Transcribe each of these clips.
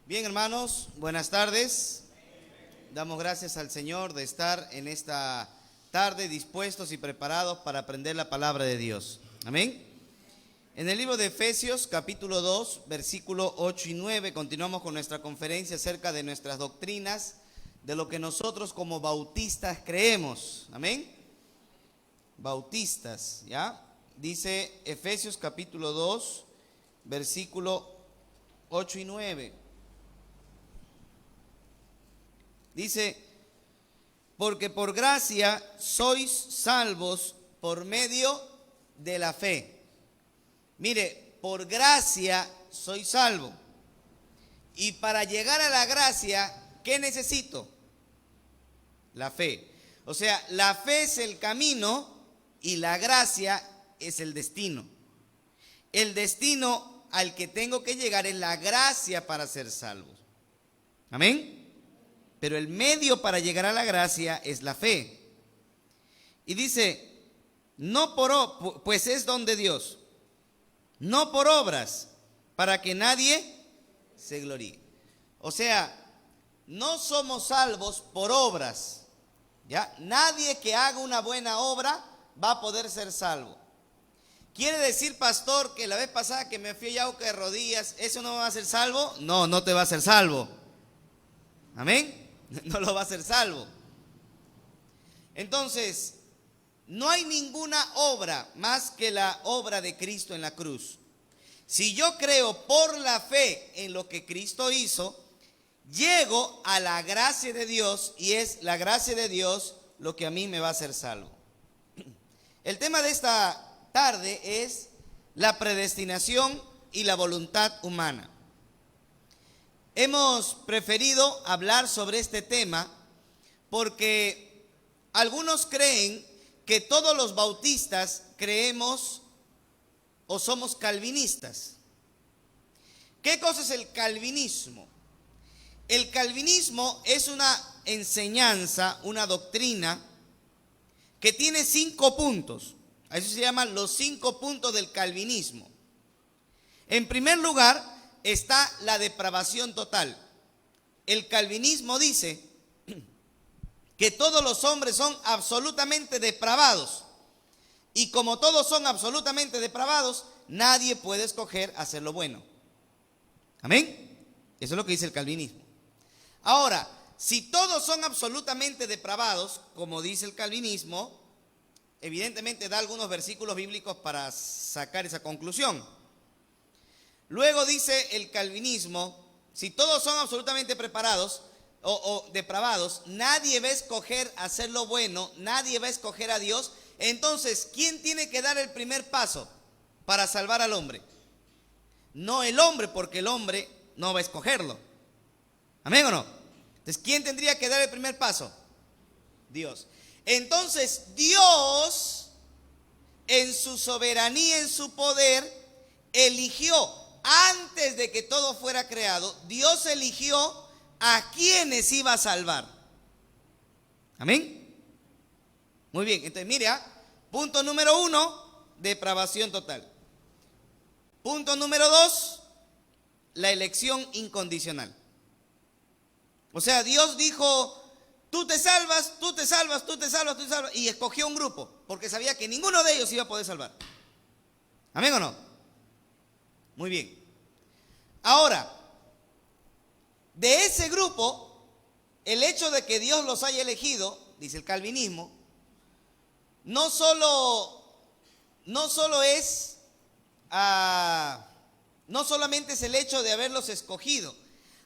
Bien, hermanos, buenas tardes. Damos gracias al Señor de estar en esta tarde dispuestos y preparados para aprender la palabra de Dios. Amén. En el libro de Efesios, capítulo 2, versículo 8 y 9, continuamos con nuestra conferencia acerca de nuestras doctrinas, de lo que nosotros como bautistas creemos. Amén. Bautistas, ¿ya? Dice Efesios capítulo 2, versículo 8 y 9. Dice, porque por gracia sois salvos por medio de la fe. Mire, por gracia soy salvo. Y para llegar a la gracia, ¿qué necesito? La fe. O sea, la fe es el camino y la gracia es el destino. El destino al que tengo que llegar es la gracia para ser salvo. Amén. Pero el medio para llegar a la gracia es la fe. Y dice, pues es don de Dios, no por obras, para que nadie se gloríe. O sea, no somos salvos por obras, ¿ya? Nadie que haga una buena obra va a poder ser salvo. ¿Quiere decir, pastor, que la vez pasada que me fui a Yauca de rodillas, eso no me va a hacer salvo? No, no te va a hacer salvo. Amén. No lo va a hacer salvo. Entonces, no hay ninguna obra más que la obra de Cristo en la cruz. Si yo creo por la fe en lo que Cristo hizo, llego a la gracia de Dios y es la gracia de Dios lo que a mí me va a hacer salvo. El tema de esta tarde es la predestinación y la voluntad humana. Hemos preferido hablar sobre este tema porque algunos creen que todos los bautistas creemos o somos calvinistas. ¿Qué cosa es el calvinismo? El calvinismo es una enseñanza, una doctrina que tiene 5 puntos. A eso se llaman los 5 puntos del calvinismo. En primer lugar, está la depravación total. El calvinismo dice que todos los hombres son absolutamente depravados. Y como todos son absolutamente depravados, nadie puede escoger hacer lo bueno. Amén. Eso es lo que dice el calvinismo. Ahora, si todos son absolutamente depravados, como dice el calvinismo, evidentemente da algunos versículos bíblicos para sacar esa conclusión. Luego dice el calvinismo, si todos son absolutamente preparados o depravados, nadie va a escoger hacer lo bueno, nadie va a escoger a Dios. Entonces, ¿quién tiene que dar el primer paso para salvar al hombre? No el hombre, porque el hombre no va a escogerlo. ¿Amén o no? Entonces, ¿quién tendría que dar el primer paso? Dios. Entonces, Dios, en su soberanía, en su poder, eligió. Antes de que todo fuera creado, Dios eligió a quienes iba a salvar. Amén. Muy bien, entonces mire, punto número 1, depravación total. Punto número 2, la elección incondicional. O sea, Dios dijo, tú te salvas, tú te salvas, tú te salvas, tú te salvas, y escogió un grupo, porque sabía que ninguno de ellos iba a poder salvar. ¿Amén o no? Muy bien. Ahora, de ese grupo, el hecho de que Dios los haya elegido, dice el calvinismo, no solamente es el hecho de haberlos escogido.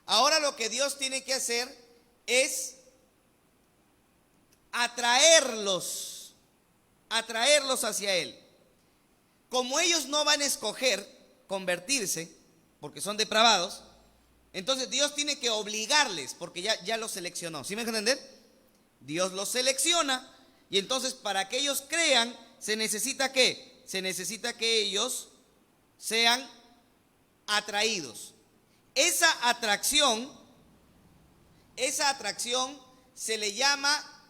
Ahora lo que Dios tiene que hacer es atraerlos hacia Él. Como ellos no van a escoger convertirse, porque son depravados, entonces Dios tiene que obligarles, porque ya los seleccionó. ¿Sí me dejan entender? Dios los selecciona, y entonces para que ellos crean, se necesita ¿qué? Se necesita que ellos sean atraídos. Esa atracción se le llama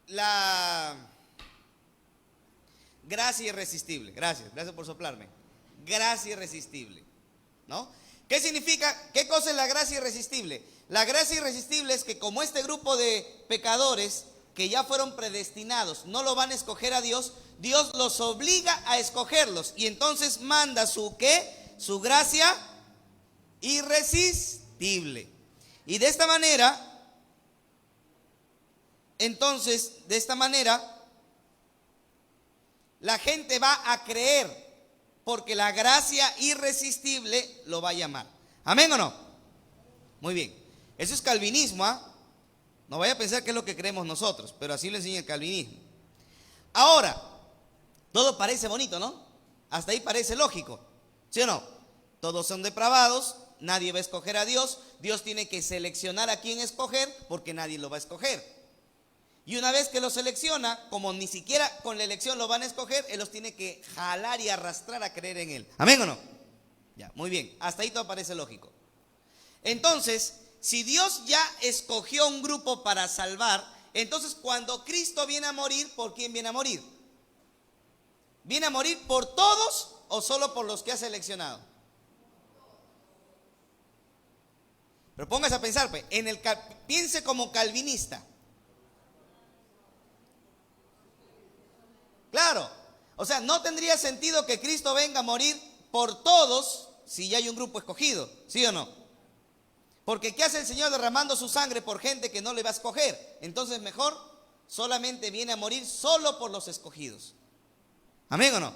la gracia irresistible. Gracias por soplarme. Gracia irresistible, ¿no? ¿Qué significa? ¿Qué cosa es la gracia irresistible? La gracia irresistible es que como este grupo de pecadores que ya fueron predestinados no lo van a escoger a Dios, Dios los obliga a escogerlos y entonces manda su ¿qué? Su gracia irresistible. Y de esta manera, entonces, de esta manera, la gente va a creer porque la gracia irresistible lo va a llamar. ¿Amén o no? Muy bien. Eso es calvinismo, ¿ah? No vaya a pensar que es lo que creemos nosotros, pero así lo enseña el calvinismo. Ahora, todo parece bonito, ¿no? Hasta ahí parece lógico, ¿sí o no? Todos son depravados, nadie va a escoger a Dios, Dios tiene que seleccionar a quién escoger porque nadie lo va a escoger. Y una vez que lo selecciona, como ni siquiera con la elección lo van a escoger, Él los tiene que jalar y arrastrar a creer en Él. ¿Amén o no? Ya, muy bien, hasta ahí todo parece lógico. Entonces, si Dios ya escogió un grupo para salvar, entonces cuando Cristo viene a morir, ¿por quién viene a morir? ¿Viene a morir por todos o solo por los que ha seleccionado? Pero póngase a pensar, pues, piense como calvinista. Claro, o sea, no tendría sentido que Cristo venga a morir por todos si ya hay un grupo escogido, ¿sí o no? Porque ¿qué hace el Señor derramando su sangre por gente que no le va a escoger? Entonces mejor solamente viene a morir solo por los escogidos. ¿Amén o no?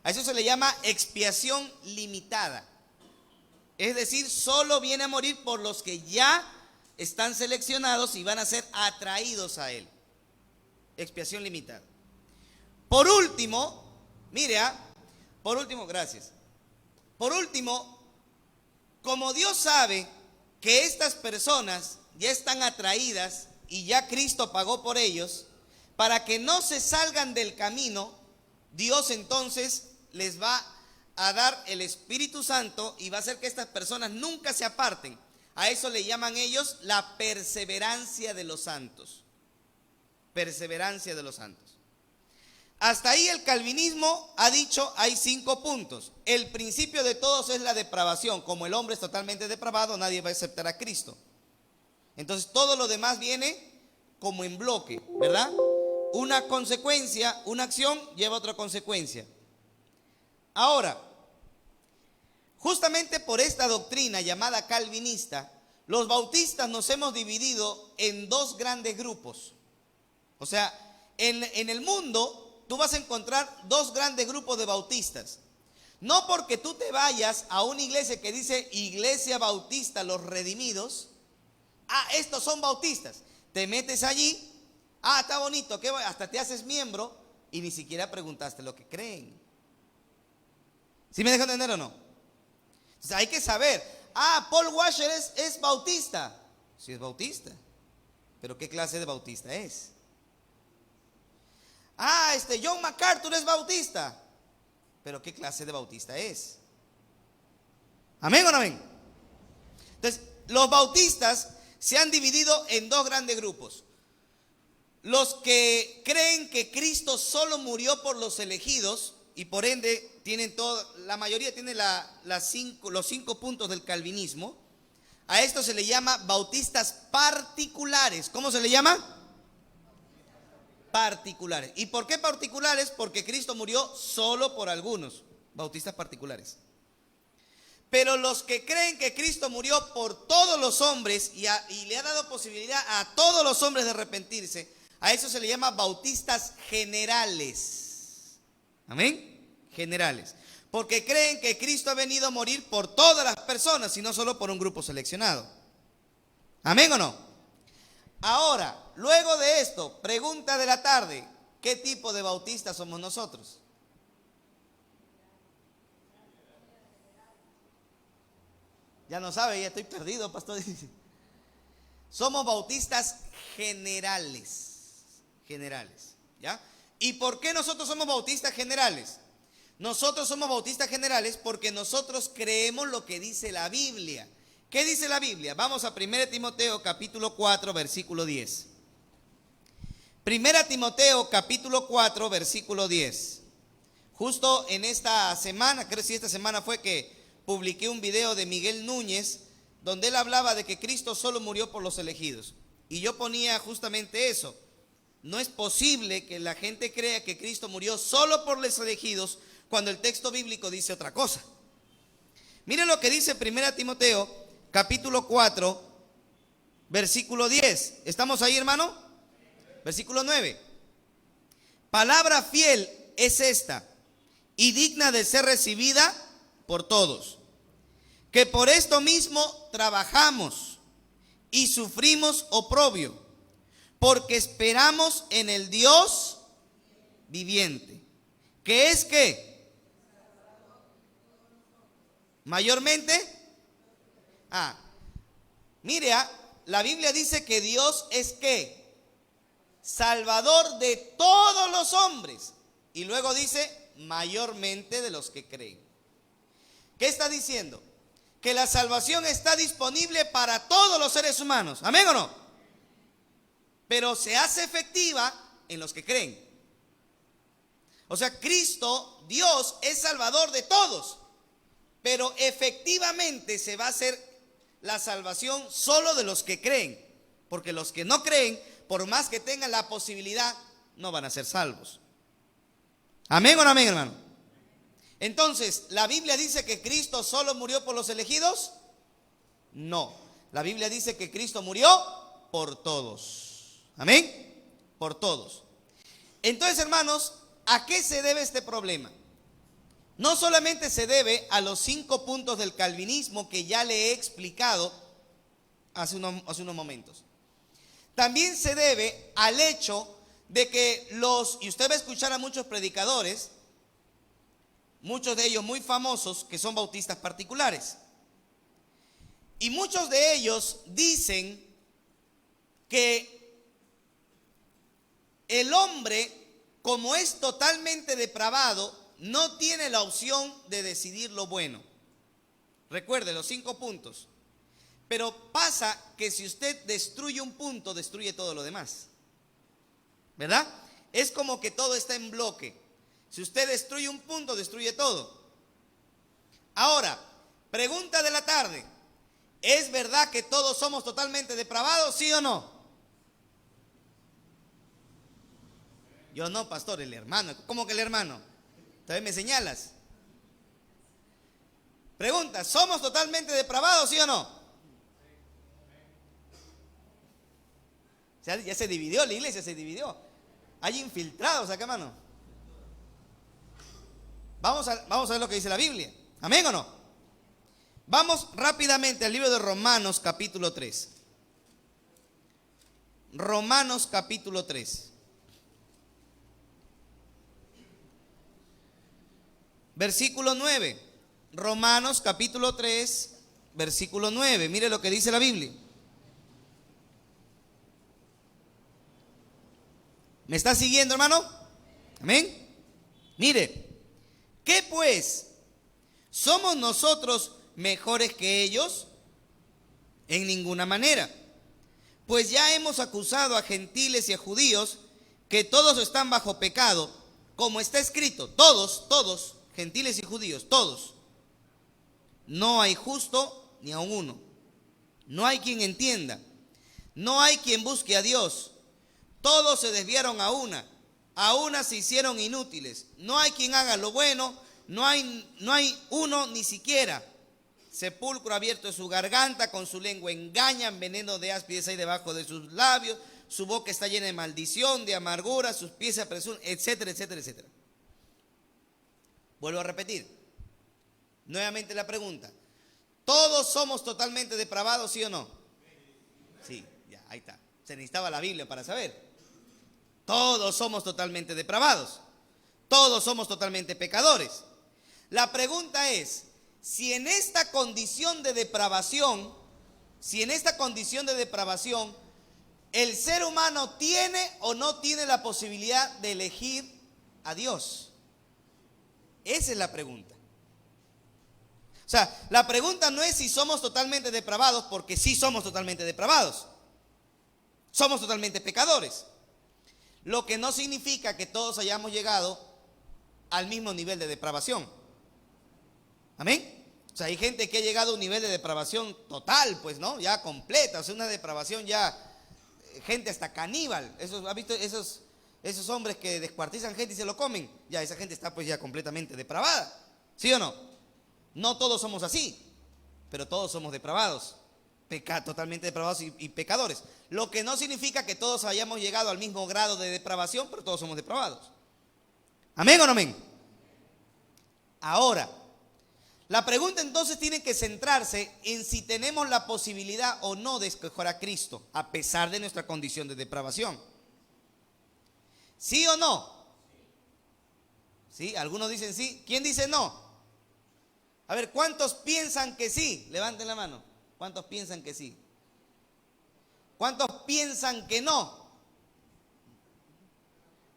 A eso se le llama expiación limitada. Es decir, solo viene a morir por los que ya están seleccionados y van a ser atraídos a Él. Expiación limitada. Por último, mire, por último, gracias. Por último, como Dios sabe que estas personas ya están atraídas y ya Cristo pagó por ellos, para que no se salgan del camino, Dios entonces les va a dar el Espíritu Santo y va a hacer que estas personas nunca se aparten. A eso le llaman ellos la perseverancia de los santos. Perseverancia de los santos. Hasta ahí el calvinismo ha dicho hay 5 puntos. El principio de todos es la depravación. Como el hombre es totalmente depravado, nadie va a aceptar a Cristo. Entonces todo lo demás viene como en bloque, ¿verdad? Una consecuencia, una acción lleva a otra consecuencia. Ahora, justamente por esta doctrina llamada calvinista, los bautistas nos hemos dividido en 2 grandes grupos. O sea, en el mundo tú vas a encontrar 2 grandes grupos de bautistas. No porque tú te vayas a una iglesia que dice Iglesia Bautista Los Redimidos, estos son bautistas. Te metes allí, está bonito, hasta te haces miembro y ni siquiera preguntaste lo que creen. ¿Sí me dejan entender o no? Entonces hay que saber, Paul Washer es bautista. Sí es bautista, pero ¿qué clase de bautista es? John MacArthur es bautista, pero ¿qué clase de bautista es? ¿Amén o no amén? Entonces, los bautistas se han dividido en 2 grandes grupos. Los que creen que Cristo solo murió por los elegidos y por ende tienen la mayoría tiene los 5 puntos del calvinismo. A esto se le llama bautistas particulares. ¿Cómo se le llama? Particulares. ¿Y por qué particulares? Porque Cristo murió solo por algunos, bautistas particulares. Pero los que creen que Cristo murió por todos los hombres y le ha dado posibilidad a todos los hombres de arrepentirse, a eso se le llama bautistas generales. ¿Amén? Generales. Porque creen que Cristo ha venido a morir por todas las personas y no solo por un grupo seleccionado. ¿Amén o no? Ahora, luego de esto, pregunta de la tarde, ¿qué tipo de bautistas somos nosotros? Ya no sabe, ya estoy perdido, pastor. Somos bautistas generales, ¿ya? ¿Y por qué nosotros somos bautistas generales? Nosotros somos bautistas generales porque nosotros creemos lo que dice la Biblia. ¿Qué dice la Biblia? Vamos a 1 Timoteo capítulo 4 versículo 10. 1 Timoteo capítulo 4 versículo 10. Justo en esta semana, creo que esta semana fue que publiqué un video de Miguel Núñez donde él hablaba de que Cristo solo murió por los elegidos. Y yo ponía justamente eso. No es posible que la gente crea que Cristo murió solo por los elegidos cuando el texto bíblico dice otra cosa. Miren lo que dice 1 Timoteo, capítulo 4, versículo 10. ¿Estamos ahí, hermano? Versículo 9. Palabra fiel es esta, y digna de ser recibida por todos, que por esto mismo trabajamos y sufrimos oprobio, porque esperamos en el Dios viviente, que es que mayormente, mire, la Biblia dice que Dios es que Salvador de todos los hombres, y luego dice mayormente de los que creen. ¿Qué está diciendo? Que la salvación está disponible para todos los seres humanos. ¿Amén o no? Pero se hace efectiva en los que creen. O sea, Cristo, Dios, es Salvador de todos, pero efectivamente se va a hacer la salvación solo de los que creen, porque los que no creen, por más que tengan la posibilidad, no van a ser salvos. ¿Amén o no amén, hermano? Entonces, ¿la Biblia dice que Cristo solo murió por los elegidos? No, la Biblia dice que Cristo murió por todos. ¿Amén? Por todos. Entonces, hermanos, ¿a qué se debe este problema? No solamente se debe a los 5 puntos del calvinismo que ya le he explicado hace unos momentos. También se debe al hecho de que y usted va a escuchar a muchos predicadores, muchos de ellos muy famosos, que son bautistas particulares. Y muchos de ellos dicen que el hombre, como es totalmente depravado, no tiene la opción de decidir lo bueno. Recuerde los 5 puntos. Pero pasa que si usted destruye un punto, destruye todo lo demás. ¿Verdad? Es como que todo está en bloque. Si usted destruye un punto, destruye todo. Ahora, pregunta de la tarde. ¿Es verdad que todos somos totalmente depravados, sí o no? Yo no, pastor, el hermano. ¿Cómo que el hermano? ¿También me señalas? Pregunta, ¿somos totalmente depravados, sí o no? Ya se dividió, la iglesia se dividió. Hay infiltrados acá, hermano. Vamos a ver lo que dice la Biblia. ¿Amén o no? Vamos rápidamente al libro de Romanos capítulo 3. Romanos capítulo 3. Versículo 9. Romanos capítulo 3, versículo 9. Mire lo que dice la Biblia. ¿Me está siguiendo, hermano? Amén. Mire, ¿qué pues? ¿Somos nosotros mejores que ellos? En ninguna manera. Pues ya hemos acusado a gentiles y a judíos que todos están bajo pecado, como está escrito, todos, gentiles y judíos, todos. No hay justo ni aun uno. No hay quien entienda. No hay quien busque a Dios. Todos se desviaron a una se hicieron inútiles. No hay quien haga lo bueno, no hay uno ni siquiera. Sepulcro abierto es su garganta, con su lengua engañan, veneno de áspides hay debajo de sus labios, su boca está llena de maldición, de amargura, sus pies se apresuran, etcétera, etcétera, etcétera. Vuelvo a repetir, nuevamente la pregunta, ¿todos somos totalmente depravados, sí o no? Sí, ya, ahí está. Se necesitaba la Biblia para saber. Todos somos totalmente depravados. Todos somos totalmente pecadores. La pregunta es, si en esta condición de depravación, el ser humano tiene o no tiene la posibilidad de elegir a Dios. Esa es la pregunta. O sea, la pregunta no es si somos totalmente depravados, porque sí somos totalmente depravados. Somos totalmente pecadores. Lo que no significa que todos hayamos llegado al mismo nivel de depravación. ¿Amén? O sea, hay gente que ha llegado a un nivel de depravación total, pues, ¿no? Ya completa, o sea, una depravación ya, gente hasta caníbal. ¿Ha visto esos hombres que descuartizan gente y se lo comen? Ya, esa gente está pues ya completamente depravada. ¿Sí o no? No todos somos así, pero todos somos depravados, totalmente depravados y pecadores. Lo que no significa que todos hayamos llegado al mismo grado de depravación, pero todos somos depravados. ¿Amén o no amén? Ahora, la pregunta entonces tiene que centrarse en si tenemos la posibilidad o no de escoger a Cristo, a pesar de nuestra condición de depravación. ¿Sí o no? ¿Sí? Algunos dicen sí. ¿Quién dice no? A ver, ¿cuántos piensan que sí? Levanten la mano. ¿Cuántos piensan que sí? ¿Cuántos piensan que no?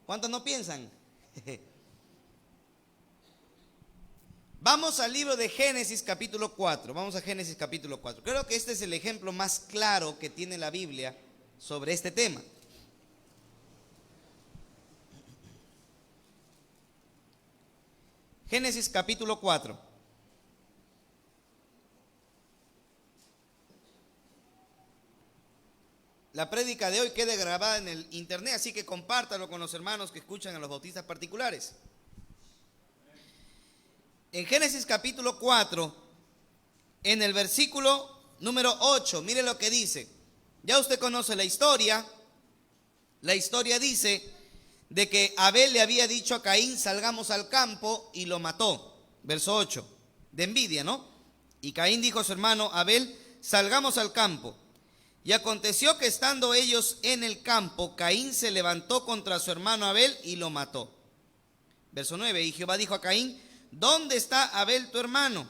¿Cuántos no piensan? Vamos al libro de Génesis capítulo 4. Vamos a Génesis capítulo 4. Creo que este es el ejemplo más claro que tiene la Biblia sobre este tema. Génesis capítulo 4. La prédica de hoy queda grabada en el internet, así que compártalo con los hermanos que escuchan a los bautistas particulares. En Génesis capítulo 4, en el versículo número 8, mire lo que dice. Ya usted conoce la historia. La historia dice de que Abel le había dicho a Caín, salgamos al campo, y lo mató. Verso 8, de envidia, ¿no? Y Caín dijo a su hermano Abel, salgamos al campo. Y aconteció que estando ellos en el campo, Caín se levantó contra su hermano Abel y lo mató. Verso 9, y Jehová dijo a Caín, ¿dónde está Abel tu hermano?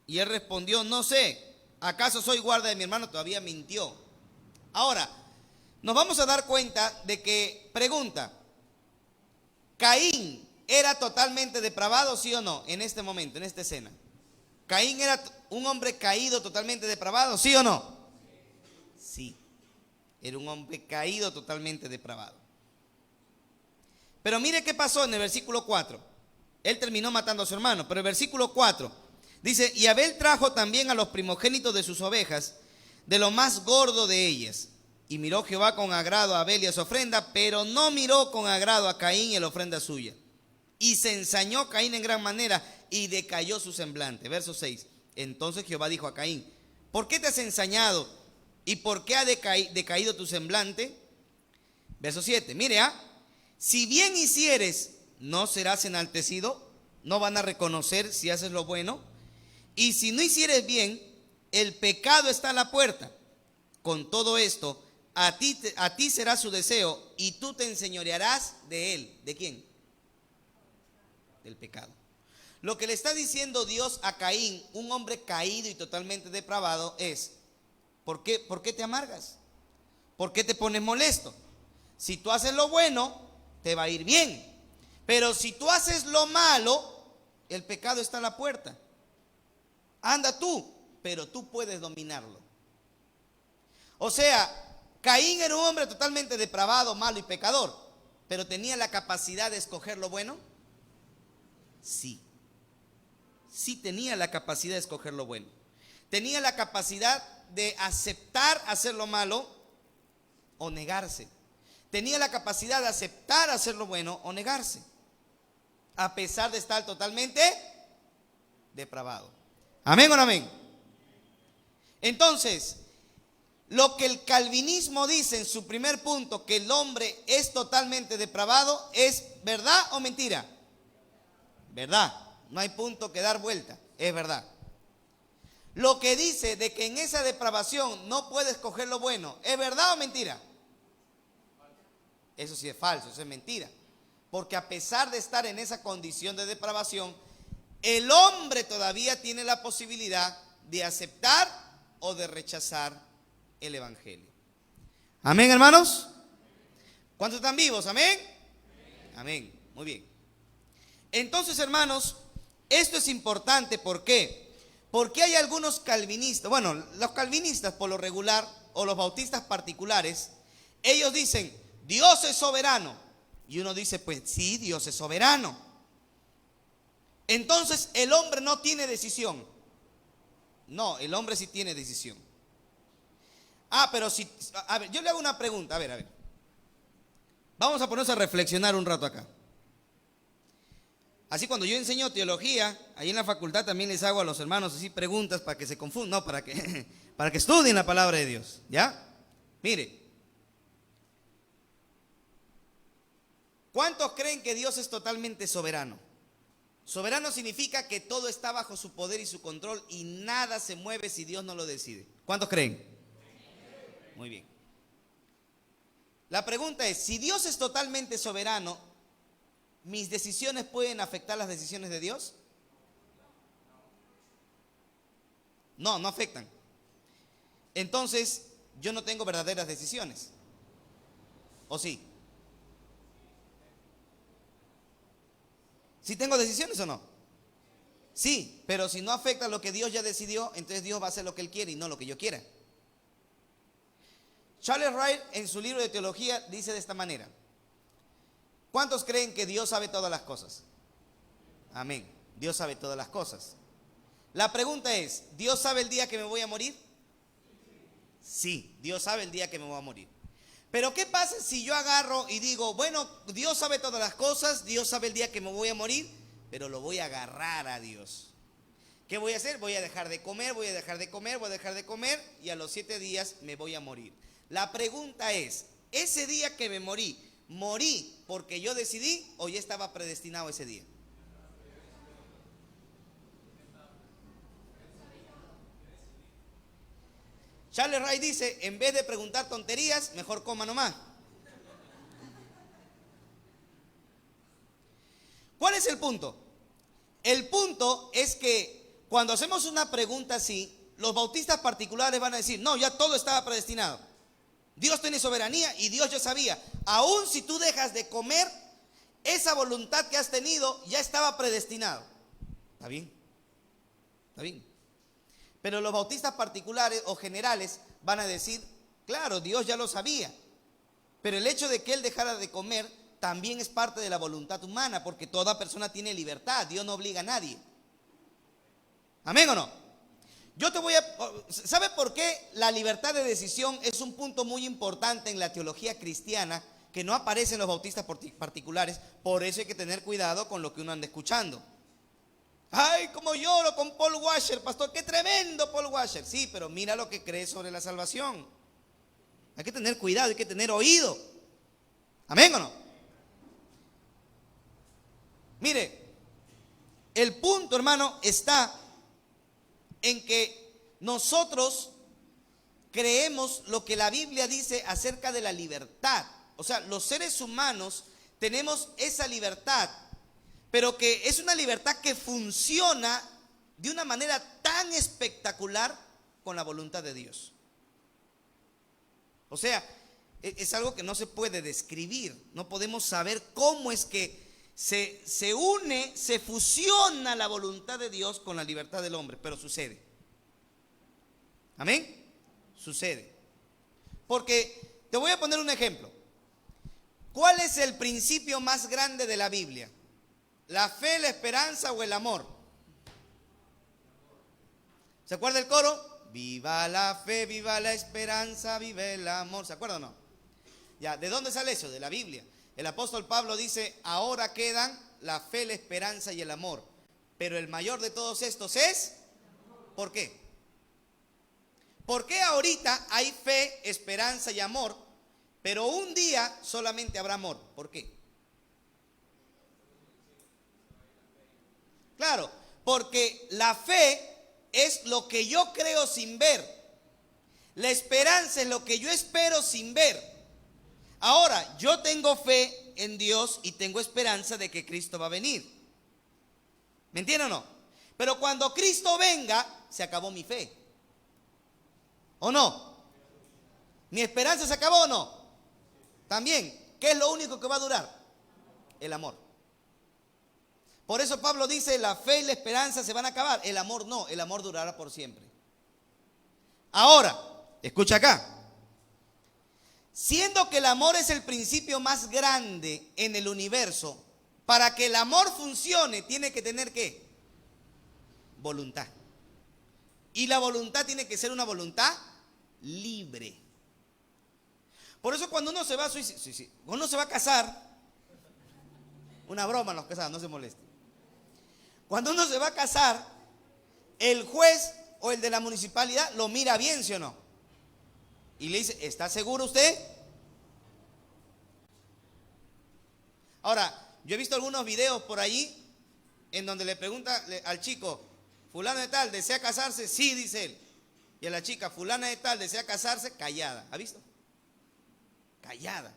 Y él respondió, no sé, ¿acaso soy guarda de mi hermano? Todavía mintió. Ahora, nos vamos a dar cuenta de que, pregunta, ¿Caín era totalmente depravado, sí o no, en este momento, en esta escena? ¿Caín era un hombre caído, totalmente depravado, sí o no? Sí, era un hombre caído, totalmente depravado. Pero mire qué pasó en el versículo 4. Él terminó matando a su hermano, pero el versículo 4 dice, y Abel trajo también a los primogénitos de sus ovejas, de lo más gordo de ellas. Y miró Jehová con agrado a Abel y a su ofrenda, pero no miró con agrado a Caín y la ofrenda suya. Y se ensañó Caín en gran manera y decayó su semblante. Verso 6. Entonces Jehová dijo a Caín, ¿por qué te has ensañado? ¿Y por qué ha decaído tu semblante? Verso 7. Mire, si bien hicieres, ¿no serás enaltecido? ¿No van a reconocer si haces lo bueno? Y si no hicieres bien, el pecado está a la puerta. Con todo esto, a ti será su deseo y tú te enseñorearás de él. ¿De quién? Del pecado. Lo que le está diciendo Dios a Caín, un hombre caído y totalmente depravado, es, ¿por qué te amargas? ¿Por qué te pones molesto? Si tú haces lo bueno, te va a ir bien. Pero si tú haces lo malo, el pecado está a la puerta. Anda tú, pero tú puedes dominarlo. O sea, Caín era un hombre totalmente depravado, malo y pecador, pero ¿tenía la capacidad de escoger lo bueno? Sí. Sí tenía la capacidad de escoger lo bueno. Tenía la capacidad de aceptar hacer lo malo o negarse. Tenía la capacidad de aceptar hacer lo bueno o negarse, a pesar de estar totalmente depravado. ¿Amén o no amén? Entonces, lo que el calvinismo dice en su primer punto, que el hombre es totalmente depravado, ¿es verdad o mentira? Verdad. No hay punto que dar vuelta. Es verdad. Lo que dice de que en esa depravación no puede escoger lo bueno, ¿es verdad o mentira? Eso sí es falso, eso es mentira. Porque a pesar de estar en esa condición de depravación, el hombre todavía tiene la posibilidad de aceptar o de rechazar el evangelio. Amén, hermanos. ¿Cuántos están vivos? Amén. Amén. Muy bien. Entonces, hermanos, esto es importante. ¿Por qué? Porque hay algunos calvinistas, bueno, los calvinistas por lo regular, o los bautistas particulares, ellos dicen, Dios es soberano. Y uno dice, pues sí, Dios es soberano. Entonces el hombre no tiene decisión. No, el hombre sí tiene decisión. Pero si, a ver, yo le hago una pregunta, a ver. Vamos a ponernos a reflexionar un rato acá. Así cuando yo enseño teología, ahí en la facultad también les hago a los hermanos así preguntas para que se confundan, no, para que estudien la palabra de Dios, ¿ya? Mire, ¿cuántos creen que Dios es totalmente soberano? Soberano significa que todo está bajo su poder y su control y nada se mueve si Dios no lo decide. ¿Cuántos creen? Muy bien. La pregunta es, si Dios es totalmente soberano, ¿mis decisiones pueden afectar las decisiones de Dios? No, no afectan. Entonces, yo no tengo verdaderas decisiones. ¿O sí? ¿Sí tengo decisiones o no? Sí, pero si no afecta lo que Dios ya decidió, entonces Dios va a hacer lo que Él quiere y no lo que yo quiera. Charles Wright en su libro de teología dice de esta manera: ¿cuántos creen que Dios sabe todas las cosas? Amén. Dios sabe todas las cosas. La pregunta es, ¿Dios sabe el día que me voy a morir? Sí, Dios sabe el día que me voy a morir. Pero ¿qué pasa si yo agarro y digo, bueno, Dios sabe todas las cosas, Dios sabe el día que me voy a morir, pero lo voy a agarrar a Dios? ¿Qué voy a hacer? Voy a dejar de comer, voy a dejar de comer y a los 7 días me voy a morir. La pregunta es, ¿ese día que me morí porque yo decidí o ya estaba predestinado ese día? Charles Wright dice, en vez de preguntar tonterías, mejor coma nomás. ¿Cuál es el punto? El punto es que cuando hacemos una pregunta así, los bautistas particulares van a decir, no, ya todo estaba predestinado. Dios tiene soberanía y Dios ya sabía. Aún si tú dejas de comer, esa voluntad que has tenido ya estaba predestinado. ¿Está bien? ¿Está bien? Pero los bautistas particulares o generales van a decir, claro, Dios ya lo sabía. Pero el hecho de que Él dejara de comer también es parte de la voluntad humana, porque toda persona tiene libertad. Dios no obliga a nadie. ¿Amén o no? ¿Sabe por qué la libertad de decisión es un punto muy importante en la teología cristiana que no aparece en los bautistas particulares? Por eso hay que tener cuidado con lo que uno anda escuchando. Ay, como lloro con Paul Washer, pastor, qué tremendo Paul Washer. Sí, pero mira lo que cree sobre la salvación. Hay que tener cuidado, hay que tener oído. ¿Amén o no? Mire, el punto, hermano, está en que nosotros creemos lo que la Biblia dice acerca de la libertad. O sea, los seres humanos tenemos esa libertad, pero que es una libertad que funciona de una manera tan espectacular con la voluntad de Dios. O sea, es algo que no se puede describir. No podemos saber cómo es que se une, se fusiona la voluntad de Dios con la libertad del hombre, pero sucede. ¿Amén? Sucede. Porque te voy a poner un ejemplo. ¿Cuál es el principio más grande de la Biblia? ¿La fe, la esperanza o el amor? ¿Se acuerda el coro? Viva la fe, viva la esperanza, viva el amor. ¿Se acuerda o no? Ya, ¿de dónde sale eso? De la Biblia. El apóstol Pablo dice, ahora quedan la fe, la esperanza y el amor. Pero el mayor de todos estos es, ¿por qué? ¿Por qué ahorita hay fe, esperanza y amor, pero un día solamente habrá amor? ¿Por qué? Claro, porque la fe es lo que yo creo sin ver. La esperanza es lo que yo espero sin ver. Ahora, yo tengo fe en Dios y tengo esperanza de que Cristo va a venir. ¿Me entienden o no? Pero cuando Cristo venga, se acabó mi fe. ¿O no? ¿Mi esperanza se acabó o no? También, ¿qué es lo único que va a durar? El amor. Por eso Pablo dice, la fe y la esperanza se van a acabar. El amor no, el amor durará por siempre. Ahora, escucha acá. Siendo que el amor es el principio más grande en el universo, para que el amor funcione, tiene que tener ¿qué? Voluntad. Y la voluntad tiene que ser una voluntad libre. Por eso cuando uno se va a uno se va a casar, una broma a los casados, no se molesten. Cuando uno se va a casar, el juez o el de la municipalidad lo mira bien, ¿sí o no? Y le dice, ¿está seguro usted? Ahora, yo he visto algunos videos por allí en donde le pregunta al chico, fulano de tal, ¿desea casarse? Sí, dice él. Y a la chica, fulana de tal, ¿desea casarse? Callada. ¿Ha visto? Callada.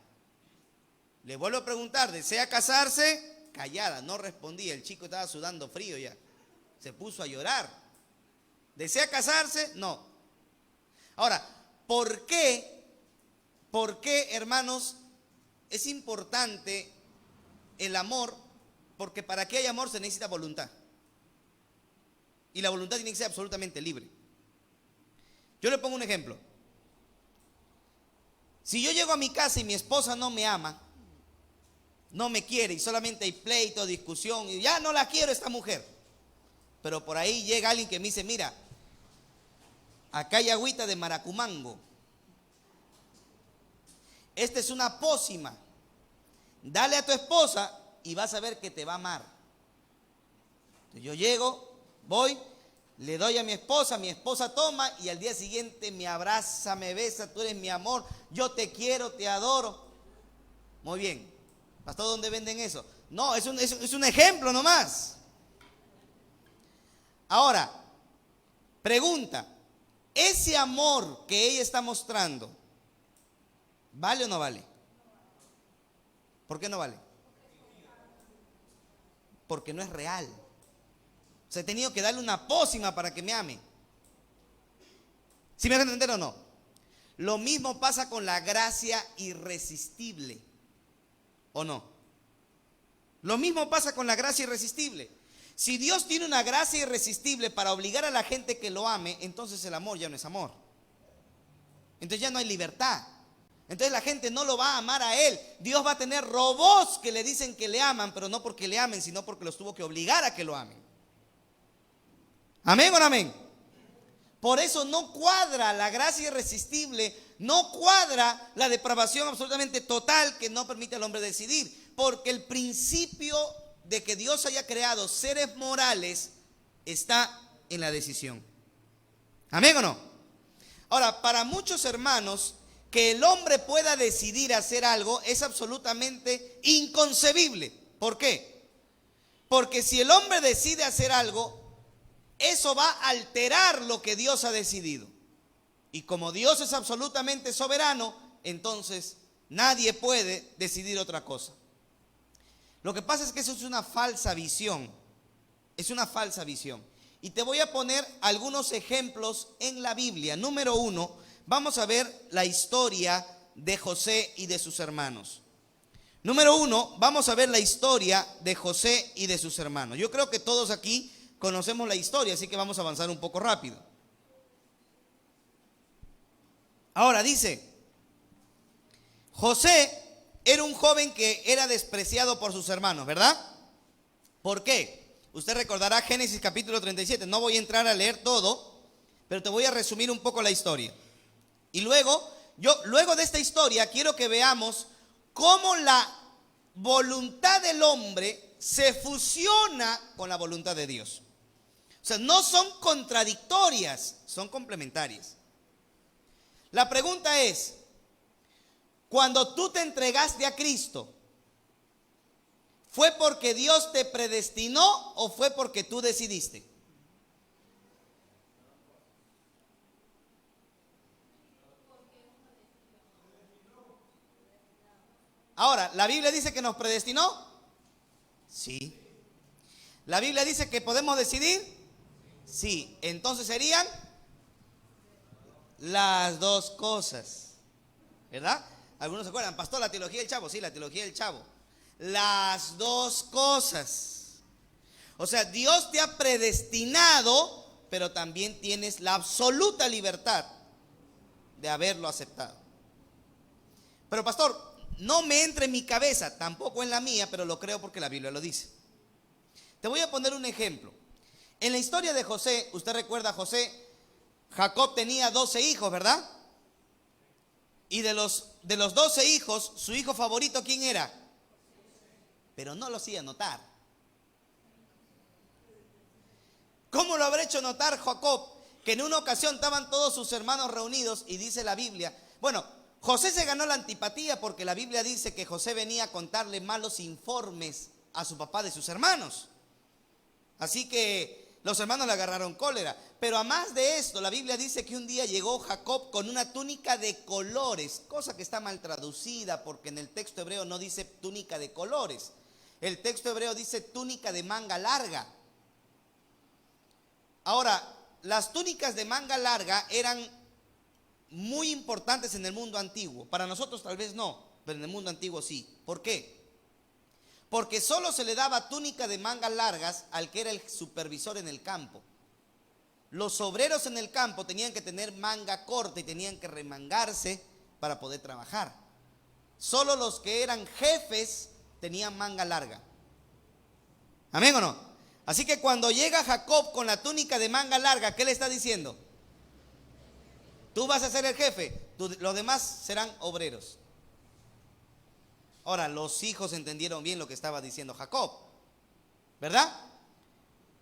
Le vuelvo a preguntar, ¿desea casarse? Callada. No respondía. El chico estaba sudando frío ya. Se puso a llorar. ¿Desea casarse? No. Ahora, ¿por qué, hermanos, es importante el amor? Porque para que haya amor se necesita voluntad. Y la voluntad tiene que ser absolutamente libre. Yo le pongo un ejemplo. Si yo llego a mi casa y mi esposa no me ama, no me quiere y solamente hay pleito, discusión y ya no la quiero esta mujer, pero por ahí llega alguien que me dice, mira, acá hay agüita de maracumango, esta es una pócima, dale a tu esposa y vas a ver que te va a amar. Entonces yo llego, voy, le doy a mi esposa toma y al día siguiente me abraza, me besa, tú eres mi amor, yo te quiero, te adoro. Muy bien. ¿Pastor, dónde venden eso? No, es un ejemplo nomás. Ahora, pregunta, ¿ese amor que ella está mostrando, vale o no vale? ¿Por qué no vale? Porque no es real. O sea, he tenido que darle una pócima para que me ame. ¿Sí me hacen entender o no? Lo mismo pasa con la gracia irresistible. ¿O no? Lo mismo pasa con la gracia irresistible. Si Dios tiene una gracia irresistible para obligar a la gente que lo ame, entonces el amor ya no es amor. Entonces ya no hay libertad. Entonces la gente no lo va a amar a Él. Dios va a tener robots que le dicen que le aman, pero no porque le amen, sino porque los tuvo que obligar a que lo amen. ¿Amén o no amén? Por eso no cuadra la gracia irresistible, no cuadra la depravación absolutamente total que no permite al hombre decidir. Porque el principio de que Dios haya creado seres morales está en la decisión. ¿Amén o no? Ahora, para muchos hermanos, que el hombre pueda decidir hacer algo es absolutamente inconcebible. ¿Por qué? Porque si el hombre decide hacer algo, eso va a alterar lo que Dios ha decidido. Y como Dios es absolutamente soberano, entonces nadie puede decidir otra cosa. Lo que pasa es que eso es una falsa visión. Es una falsa visión. Y te voy a poner algunos ejemplos en la Biblia. Número 1, vamos a ver la historia de José y de sus hermanos. Número 1, vamos a ver la historia de José y de sus hermanos. Yo creo que todos aquí conocemos la historia, así que vamos a avanzar un poco rápido. Ahora dice, José era un joven que era despreciado por sus hermanos, ¿verdad? ¿Por qué? Usted recordará Génesis capítulo 37. No voy a entrar a leer todo, pero te voy a resumir un poco la historia. Y luego de esta historia, quiero que veamos cómo la voluntad del hombre se fusiona con la voluntad de Dios. O sea, no son contradictorias, son complementarias. La pregunta es, cuando tú te entregaste a Cristo, ¿fue porque Dios te predestinó o fue porque tú decidiste? Ahora, ¿la Biblia dice que nos predestinó? Sí. ¿La Biblia dice que podemos decidir? Sí. Entonces serían las dos cosas, ¿verdad? Algunos se acuerdan, pastor, la teología del Chavo. Sí, la teología del Chavo. Las dos cosas. O sea, Dios te ha predestinado, pero también tienes la absoluta libertad de haberlo aceptado. Pero pastor, no me entra en mi cabeza, tampoco en la mía, pero lo creo porque la Biblia lo dice. Te voy a poner un ejemplo. En la historia de José, usted recuerda a José, Jacob tenía 12 hijos, ¿verdad? Y de los 12 hijos, su hijo favorito, ¿quién era? Pero no lo hacía notar. ¿Cómo lo habrá hecho notar Jacob? Que en una ocasión estaban todos sus hermanos reunidos y dice la Biblia, bueno, José se ganó la antipatía porque la Biblia dice que José venía a contarle malos informes a su papá de sus hermanos. Así que los hermanos le agarraron cólera. Pero a más de esto, la Biblia dice que un día llegó Jacob con una túnica de colores, cosa que está mal traducida porque en el texto hebreo no dice túnica de colores. El texto hebreo dice túnica de manga larga. Ahora, las túnicas de manga larga eran muy importantes en el mundo antiguo. Para nosotros tal vez no, pero en el mundo antiguo sí. ¿Por qué? Porque solo se le daba túnica de mangas largas al que era el supervisor en el campo. Los obreros en el campo tenían que tener manga corta y tenían que remangarse para poder trabajar. Solo los que eran jefes tenían manga larga. ¿Amén o no? Así que cuando llega Jacob con la túnica de manga larga, ¿qué le está diciendo? Tú vas a ser el jefe, los demás serán obreros. Ahora, los hijos entendieron bien lo que estaba diciendo Jacob, ¿verdad?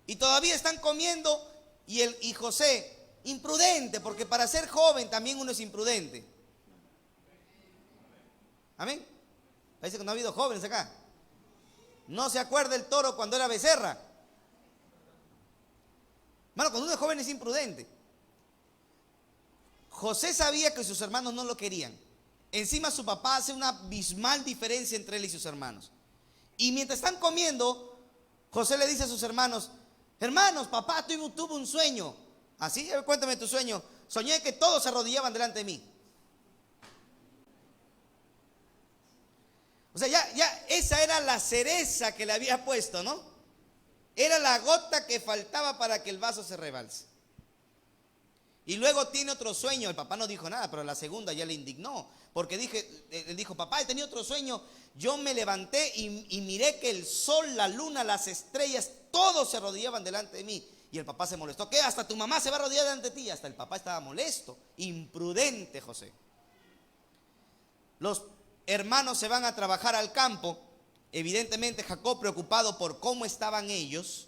Y todavía están comiendo y José, imprudente, porque para ser joven también uno es imprudente. ¿Amén? Parece que no ha habido jóvenes acá. No se acuerda el toro cuando era becerra. Bueno, cuando uno es joven es imprudente. José sabía que sus hermanos no lo querían. Encima su papá hace una abismal diferencia entre él y sus hermanos. Y mientras están comiendo, José le dice a sus hermanos, hermanos, papá tuvo un sueño. ¿Así? Cuéntame tu sueño. Soñé que todos se arrodillaban delante de mí. O sea, ya esa era la cereza que le había puesto, ¿no? Era la gota que faltaba para que el vaso se rebalse. Y luego tiene otro sueño. El papá no dijo nada, pero la segunda ya le indignó. Porque él dijo, papá, he tenido otro sueño. Yo me levanté y miré que el sol, la luna, las estrellas, todos se arrodillaban delante de mí. Y el papá se molestó. ¿Qué? ¿Hasta tu mamá se va a arrodillar delante de ti? Hasta el papá estaba molesto. Imprudente José. Los hermanos se van a trabajar al campo. Evidentemente Jacob, preocupado por cómo estaban ellos,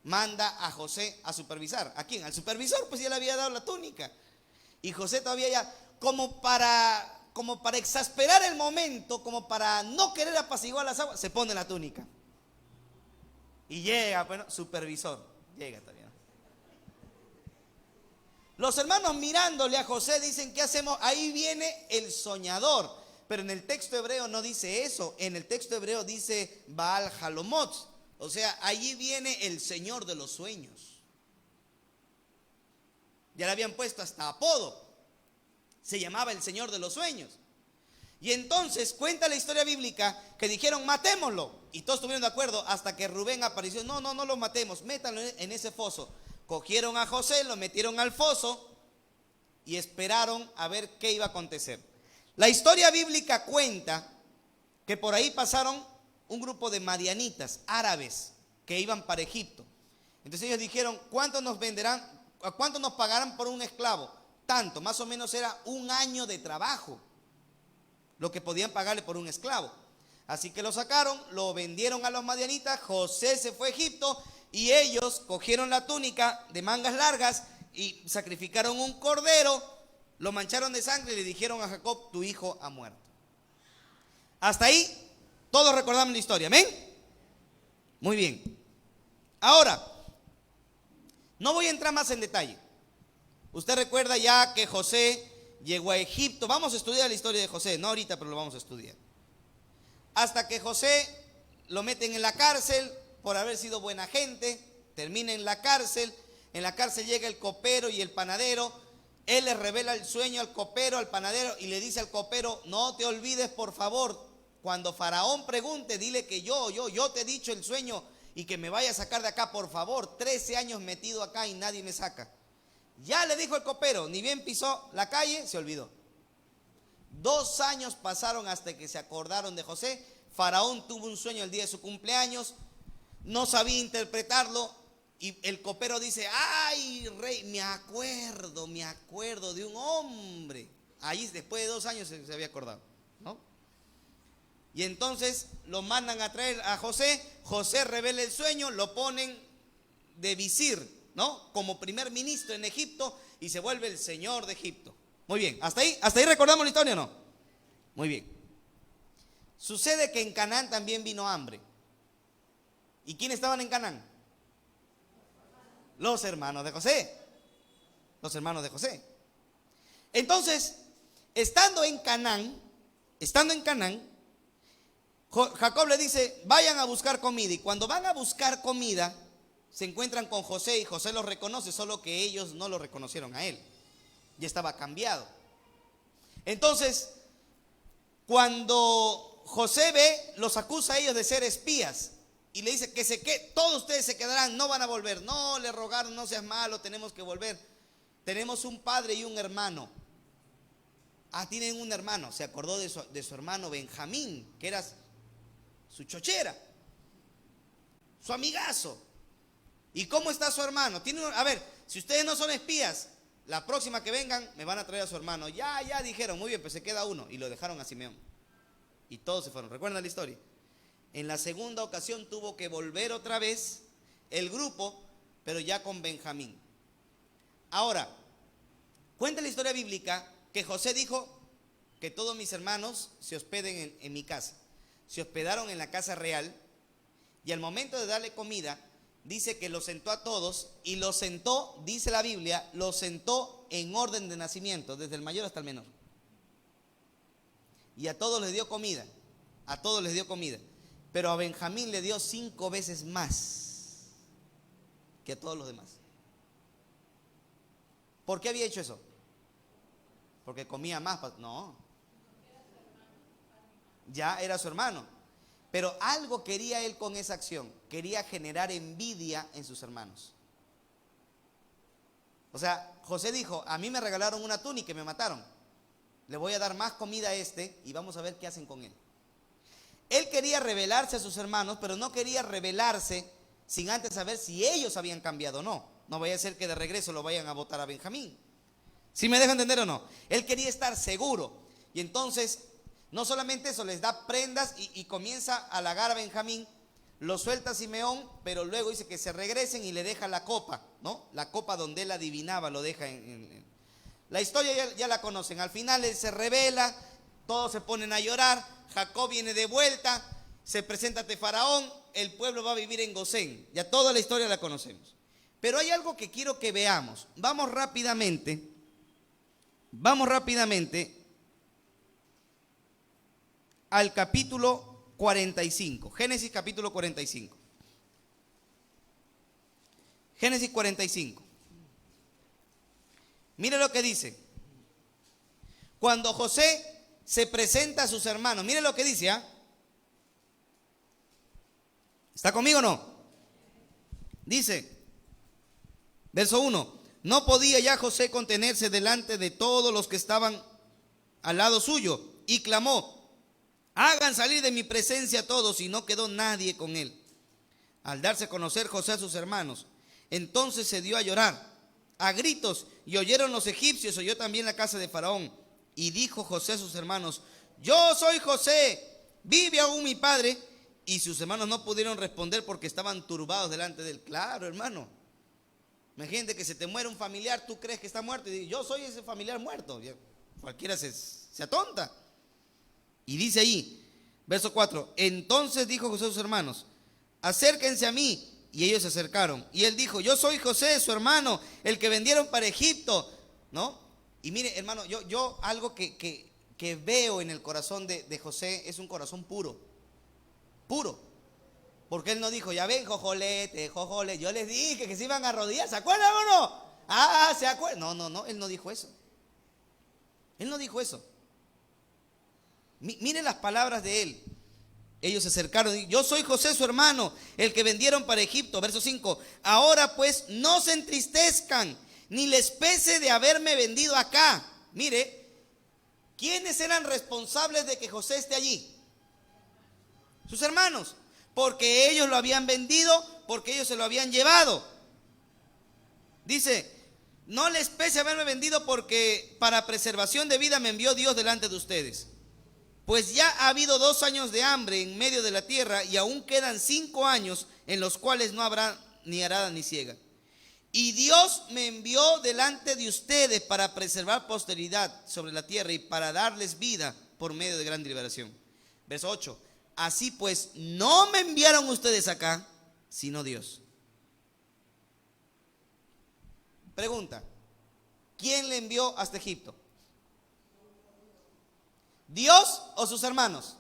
manda a José a supervisar. ¿A quién? Al supervisor, pues ya le había dado la túnica. Y José todavía ya, como para exasperar el momento, como para no querer apaciguar las aguas, se pone la túnica. Y llega, bueno, supervisor, llega también. Los hermanos mirándole a José dicen, ¿qué hacemos? Ahí viene el soñador. Pero en el texto hebreo no dice eso. En el texto hebreo dice Baal Halomot. O sea, allí viene el Señor de los sueños. Ya le habían puesto hasta apodo. Se llamaba el Señor de los sueños. Y entonces cuenta la historia bíblica que dijeron, matémoslo. Y todos estuvieron de acuerdo hasta que Rubén apareció. No lo matemos, métanlo en ese foso. Cogieron a José, lo metieron al foso y esperaron a ver qué iba a acontecer. La historia bíblica cuenta que por ahí pasaron un grupo de madianitas árabes que iban para Egipto. Entonces ellos dijeron, ¿cuánto nos venderán? ¿A cuánto nos pagarán por un esclavo? Tanto, más o menos era un año de trabajo lo que podían pagarle por un esclavo. Así que lo sacaron, lo vendieron a los madianitas. José se fue a Egipto y ellos cogieron la túnica de mangas largas y sacrificaron un cordero, lo mancharon de sangre y le dijeron a Jacob, tu hijo ha muerto. Hasta ahí todos recordamos la historia, ¿amén? Muy bien. Ahora, no voy a entrar más en detalle. Usted recuerda ya que José llegó a Egipto. Vamos a estudiar la historia de José, no ahorita, pero lo vamos a estudiar. Hasta que José lo meten en la cárcel por haber sido buena gente, termina en la cárcel llega el copero y el panadero. Él le revela el sueño al copero, al panadero, y le dice al copero, no te olvides por favor, cuando Faraón pregunte, dile que yo te he dicho el sueño y que me vaya a sacar de acá, por favor. 13 años metido acá y nadie me saca. Ya le dijo el copero, ni bien pisó la calle, se olvidó. 2 años pasaron hasta que se acordaron de José. Faraón tuvo un sueño el día de su cumpleaños, no sabía interpretarlo Y el copero dice, ay, rey, me acuerdo de un hombre. Ahí después de 2 años se había acordado, ¿no? Y entonces lo mandan a traer a José. José revela el sueño, lo ponen de visir, ¿no? Como primer ministro en Egipto y se vuelve el señor de Egipto. Muy bien, hasta ahí recordamos la historia, ¿no? Muy bien. Sucede que en Canaán también vino hambre. ¿Y quiénes estaban en Canaán? Los hermanos de José. Los hermanos de José. Entonces, estando en Canaán, Jacob le dice, vayan a buscar comida. Y cuando van a buscar comida, se encuentran con José y José los reconoce, solo que ellos no lo reconocieron a él. Ya estaba cambiado. Entonces, cuando José ve, los acusa a ellos de ser espías. Y le dice que todos ustedes se quedarán, no van a volver. No, le rogaron, no seas malo, tenemos que volver. Tenemos un padre y un hermano. Ah, tienen un hermano. Se acordó de su hermano Benjamín, que era su chochera, su amigazo. ¿Y cómo está su hermano? A ver, si ustedes no son espías, la próxima que vengan me van a traer a su hermano. Ya dijeron, muy bien, pues se queda uno. Y lo dejaron a Simeón. Y todos se fueron. ¿Recuerdan la historia? En la segunda ocasión tuvo que volver otra vez el grupo, pero ya con Benjamín. Ahora, cuenta la historia bíblica que José dijo que todos mis hermanos se hospeden en mi casa. Se hospedaron en la casa real y al momento de darle comida, dice que los sentó a todos y los sentó, dice la Biblia, los sentó en orden de nacimiento, desde el mayor hasta el menor. Y a todos les dio comida, pero a Benjamín le dio 5 veces más que a todos los demás. ¿Por qué había hecho eso? Porque comía más. No, ya era su hermano. Pero algo quería él con esa acción. Quería generar envidia en sus hermanos. O sea, José dijo, a mí me regalaron una túnica y me mataron. Le voy a dar más comida a este y vamos a ver qué hacen con él. Él quería revelarse a sus hermanos, pero no quería revelarse sin antes saber si ellos habían cambiado o no. No vaya a ser que de regreso lo vayan a votar a Benjamín. ¿Sí me deja entender o no? Él quería estar seguro. Y entonces, no solamente eso, les da prendas y comienza a halagar a Benjamín. Lo suelta a Simeón, pero luego dice que se regresen y le deja la copa, ¿no? La copa donde él adivinaba, lo deja La historia ya la conocen. Al final él se revela, todos se ponen a llorar. Jacob viene de vuelta, se presenta ante Faraón, el pueblo va a vivir en Gosén. Ya toda la historia la conocemos. Pero hay algo que quiero que veamos. Vamos rápidamente al capítulo 45. Génesis capítulo 45. Génesis 45. Mire lo que dice. Cuando José se presenta a sus hermanos, mire lo que dice, ¿ah? ¿Está conmigo o no? Dice, verso 1, no podía ya José contenerse delante de todos los que estaban al lado suyo y clamó, hagan salir de mi presencia a todos, y no quedó nadie con él. Al darse a conocer José a sus hermanos, entonces se dio a llorar a gritos, y oyeron los egipcios, oyó también la casa de Faraón. Y dijo José a sus hermanos, yo soy José, ¿vive aún mi padre? Y sus hermanos no pudieron responder porque estaban turbados delante de él. Claro, hermano. Imagínate que se te muere un familiar, tú crees que está muerto y dices, yo soy ese familiar muerto. Cualquiera se atonta. Y dice ahí, verso 4, entonces dijo José a sus hermanos, acérquense a mí. Y ellos se acercaron. Y él dijo, yo soy José, su hermano, el que vendieron para Egipto, ¿no? Y mire, hermano, yo algo que veo en el corazón de José es un corazón puro. Puro. Porque él no dijo, ya ven, jojolete, yo les dije que se iban a arrodillar, ¿se acuerdan o no? Ah, ¿se acuerdan? No, él no dijo eso. Él no dijo eso. Mire las palabras de él. Ellos se acercaron y yo soy José, su hermano, el que vendieron para Egipto. Verso 5, ahora pues no se entristezcan, ni les pese de haberme vendido acá. Mire, ¿quiénes eran responsables de que José esté allí? Sus hermanos, porque ellos lo habían vendido, porque ellos se lo habían llevado. Dice, no les pese haberme vendido, porque para preservación de vida me envió Dios delante de ustedes. Pues ya ha habido 2 años de hambre en medio de la tierra, y aún quedan 5 años en los cuales no habrá ni arada ni siega. Y Dios me envió delante de ustedes para preservar posteridad sobre la tierra y para darles vida por medio de gran liberación. Verso 8. Así pues, no me enviaron ustedes acá, sino Dios. Pregunta, ¿quién le envió hasta Egipto? ¿Dios o sus hermanos?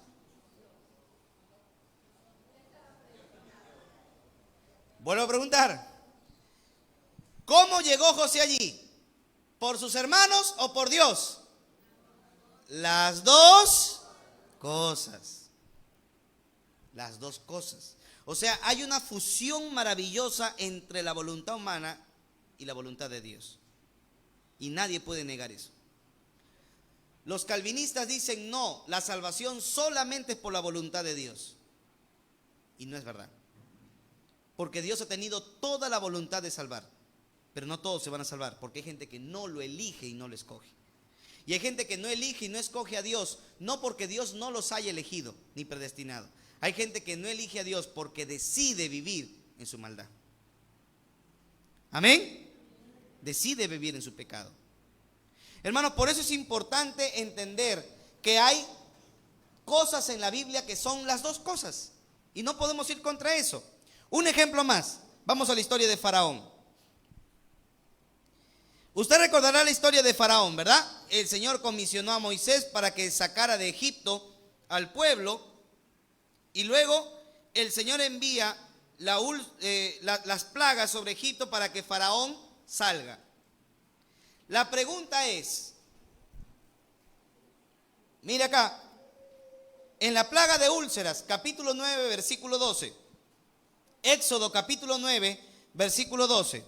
Vuelvo a preguntar, ¿cómo llegó José allí? ¿Por sus hermanos o por Dios? Las dos cosas. Las dos cosas. O sea, hay una fusión maravillosa entre la voluntad humana y la voluntad de Dios. Y nadie puede negar eso. Los calvinistas dicen no, la salvación solamente es por la voluntad de Dios. Y no es verdad. Porque Dios ha tenido toda la voluntad de salvar. Pero no todos se van a salvar, porque hay gente que no lo elige y no lo escoge. Y hay gente que no elige y no escoge a Dios, no porque Dios no los haya elegido ni predestinado. Hay gente que no elige a Dios porque decide vivir en su maldad. Amén. Decide vivir en su pecado. Hermanos, por eso es importante entender que hay cosas en la Biblia que son las dos cosas. Y no podemos ir contra eso. Un ejemplo más. Vamos a la historia de Faraón. Usted recordará la historia de Faraón, ¿verdad? El Señor comisionó a Moisés para que sacara de Egipto al pueblo. Y luego el Señor envía las plagas sobre Egipto para que Faraón salga. La pregunta es, mire acá, en la plaga de úlceras, capítulo 9, versículo 12. Éxodo capítulo 9, versículo 12.